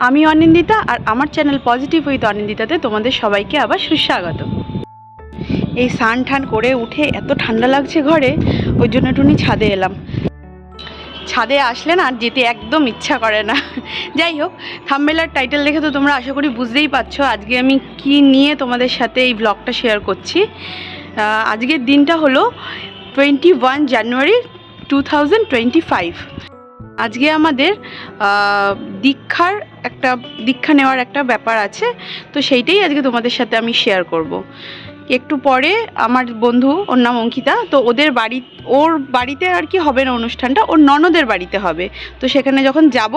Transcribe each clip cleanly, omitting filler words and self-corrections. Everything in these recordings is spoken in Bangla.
আমি অনিন্দিতা, আর আমার চ্যানেল পজিটিভ উইথ অনিন্দিতাতে তোমাদের সবাইকে আবার সুস্বাগত। এই স্নান ঠান করে উঠে এত ঠান্ডা লাগছে ঘরে, ওই জন্য একটুখানি ছাদে এলাম। ছাদে আসলে না যেতে একদম ইচ্ছা করে না। যাই হোক, থাম্বনেল টাইটেল দেখে তো তোমরা আশা করি বুঝতেই পারছো আজকে আমি কি নিয়ে তোমাদের সাথে এই ব্লগটা শেয়ার করছি। আজকের দিনটা হলো 21 জানুয়ারি 2025। আজকে আমাদের দীক্ষা নেওয়ার একটা ব্যাপার আছে, তো সেইটাই আজকে তোমাদের সাথে আমি শেয়ার করব। একটু পরে আমার বন্ধু, ওর নাম অঙ্কিতা, তো ওর বাড়িতে আর কি হবে না অনুষ্ঠানটা, ওর ননদের বাড়িতে হবে। তো সেখানে যখন যাব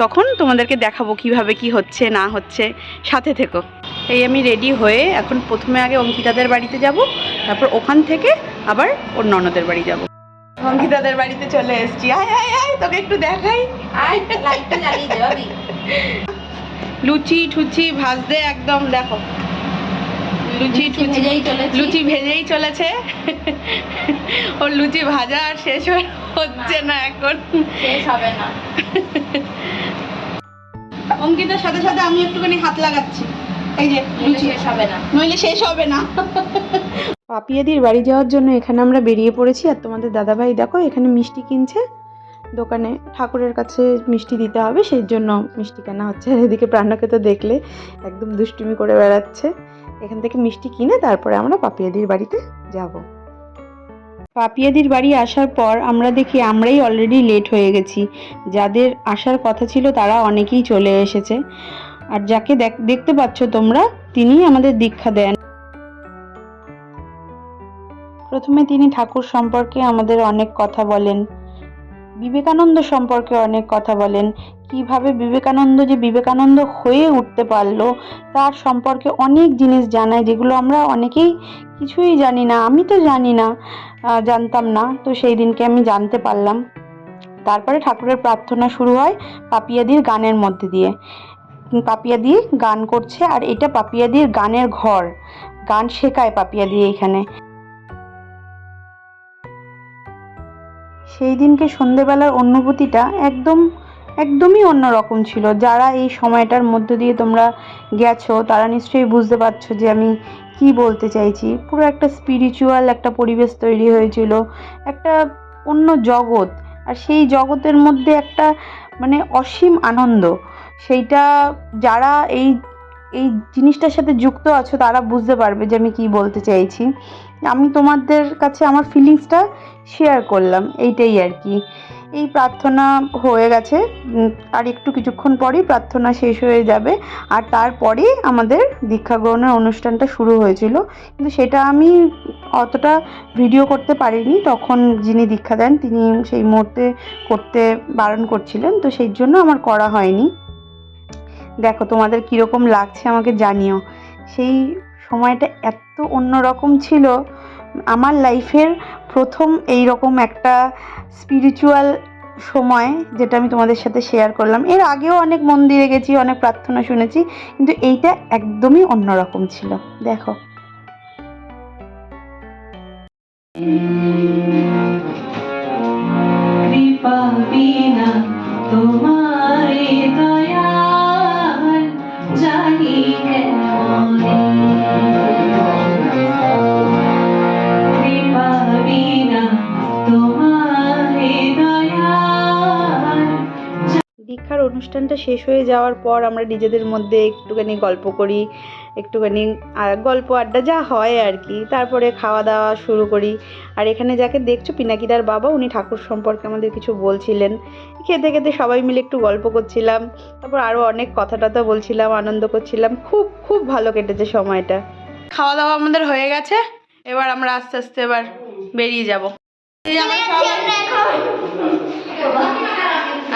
তখন তোমাদেরকে দেখাবো কিভাবে কি হচ্ছে না হচ্ছে, সাথে থেকো। এই আমি রেডি হয়ে এখন প্রথমে আগে অঙ্কিতাদের বাড়িতে যাব, তারপর ওখান থেকে আবার ওর ননদের বাড়ি যাব। অঙ্কিতাদের বাড়িতে চলে এসেছি। আয় আয় আয়, তোকে একটু দেখাই। আয়, লাইটটা জ্বালিয়ে দে ভাবি। লুচি ঠুচি ভাজতে একদম, দেখো লুচি ভেজেই চলেছে। ওর লুচি ভাজা আর শেষ হচ্ছে না, এখন শেষ হবে না। অঙ্কিতার সাথে সাথে আমি একটুখানি হাত লাগাচ্ছি, এই যে লুচি শেষ হবে না, নইলে শেষ হবে না। পাপিয়াদির বাড়ি যাওয়ার জন্য এখানে আমরা বেরিয়ে পড়েছি, আর তোমাদের দাদাভাই দেখো এখানে মিষ্টি কিনছে দোকানে। ঠাকুরের কাছে মিষ্টি দিতে হবে, সেই জন্য মিষ্টি কেনা হচ্ছে। আর এদিকে প্রাণকে তো দেখলে একদম দুষ্টুমি করে বেড়াচ্ছে। এখান থেকে মিষ্টি কিনে তারপরে আমরা পাপিয়াদির বাড়িতে যাব। পাপিয়াদির বাড়ি আসার পর আমরা দেখি আমরাই অলরেডি লেট হয়ে গেছি। যাদের আসার কথা ছিল তারা অনেকেই চলে এসেছে, আর যাকে দেখতে পাচ্ছ তোমরা, তিনিই আমাদের দীক্ষা দেন। প্রথমে তিনি ঠাকুর সম্পর্কে আমাদের অনেক কথা বলেন, বিবেকানন্দ সম্পর্কে অনেক কথা বলেন, কিভাবে বিবেকানন্দ যে বিবেকানন্দ হয়ে উঠতে পারলো তার সম্পর্কে অনেক জিনিস জানায়, যেগুলো আমরা অনেকেই কিছুই জানি না। আমি তো জানি না, জানতাম না, তো সেই দিনকে আমি জানতে পারলাম। তারপরে ঠাকুরের প্রার্থনা শুরু হয় পাপিয়াদির গানের মধ্যে দিয়ে। পাপিয়াদি গান করছে, আর এটা পাপিয়াদির গানের ঘর, গান শেখায় পাপিয়াদি এখানে। সেই দিনকে সন্ধেবেলার অনুভূতিটা একদমই অন্যরকম ছিল। যারা এই সময়টার মধ্য দিয়ে তোমরা গেছো তারা নিশ্চয়ই বুঝতে পারছো যে আমি কি বলতে চাইছি। পুরো একটা স্পিরিচুয়াল একটা পরিবেশ তৈরি হয়েছিল, একটা অন্য জগৎ, আর সেই জগতের মধ্যে একটা মানে অসীম আনন্দ। সেইটা যারা এই জিনিসটার সাথে যুক্ত আছো তারা বুঝতে পারবে যে আমি কি বলতে চাইছি। আমি তোমাদের কাছে আমার ফিলিংসটা শেয়ার করলাম, এইটাই আর কি। এই প্রার্থনা হয়ে গেছে, আর কিছুক্ষণ পরেই প্রার্থনা শেষ হয়ে যাবে, আর তারপরে আমাদের দীক্ষা গ্রহণের অনুষ্ঠানটা শুরু হয়েছিল। কিন্তু সেটা আমি অতটা ভিডিও করতে পারিনি, তখন যিনি দীক্ষা দেন তিনি সেই মুহূর্তে করতে বারণ করছিলেন, তো সেই জন্য আমার করা হয়নি। দেখো তোমাদের কীরকম লাগছে আমাকে জানিও। সেই সময়টা এত অন্যরকম ছিল, আমার লাইফের প্রথম এই রকম একটা স্পিরিচুয়াল সময়, যেটা আমি তোমাদের সাথে শেয়ার করলাম। এর আগেও অনেক মন্দিরে গেছি, অনেক প্রার্থনা শুনেছি, কিন্তু এইটা একদমই অন্যরকম ছিল। দেখো কৃপা বিনা তোমারে দয়াল জানি কেমনে, কৃপা বিনা তোমারে দয়াল। দীক্ষার অনুষ্ঠানটা শেষ হয়ে যাওয়ার পর আমরা নিজেদের মধ্যে একটুখানি গল্প করি, একটুখানি গল্প আড্ডা যা হয় আর কি। তারপরে খাওয়া দাওয়া শুরু করি। আর এখানে যাকে দেখছো পিনাকিদার বাবা, উনি ঠাকুর সম্পর্কে আমাদের কিছু বলছিলেন। খেতে খেতে সবাই মিলে একটু গল্প করছিলাম, তারপর আরও অনেক কথা টথা বলছিলাম, আনন্দ করছিলাম। খুব ভালো কেটেছে সময়টা। খাওয়া দাওয়া আমাদের হয়ে গেছে, এবার আমরা আস্তে আস্তে এবার বেরিয়ে যাব।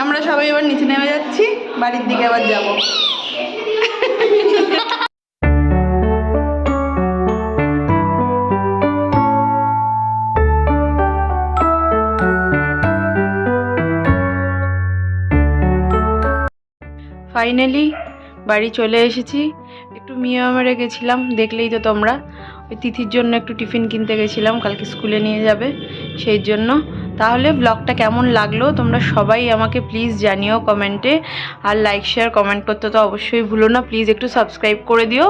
আমরা সবাই এবার নিচে নেমে যাচ্ছি, বাড়ির দিকে আবার যাব। ফাইনালি বাড়ি চলে এসেছি। একটু মিয়ামারে গেছিলাম, দেখলেই তো তোমরা। ওই তিথির জন্য একটু টিফিন কিনতে গেছিলাম, কালকে স্কুলে নিয়ে যাবে সেই জন্য। তাহলে ব্লগটা কেমন লাগলো তোমরা সবাই আমাকে প্লিজ জানিও কমেন্টে। আর লাইক শেয়ার কমেন্ট করতে তো অবশ্যই ভুলো না, প্লিজ একটু সাবস্ক্রাইব করে দিও।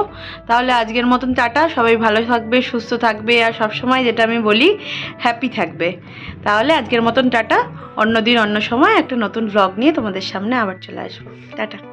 তাহলে আজকের মতন টাটা, সবাই ভালো থাকবে, সুস্থ থাকবে, আর সবসময় যেটা আমি বলি হ্যাপি থাকবে। তাহলে আজকের মতন টাটা, অন্য দিন অন্য সময় একটা নতুন ব্লগ নিয়ে তোমাদের সামনে আবার চলে আসবো। টাটা।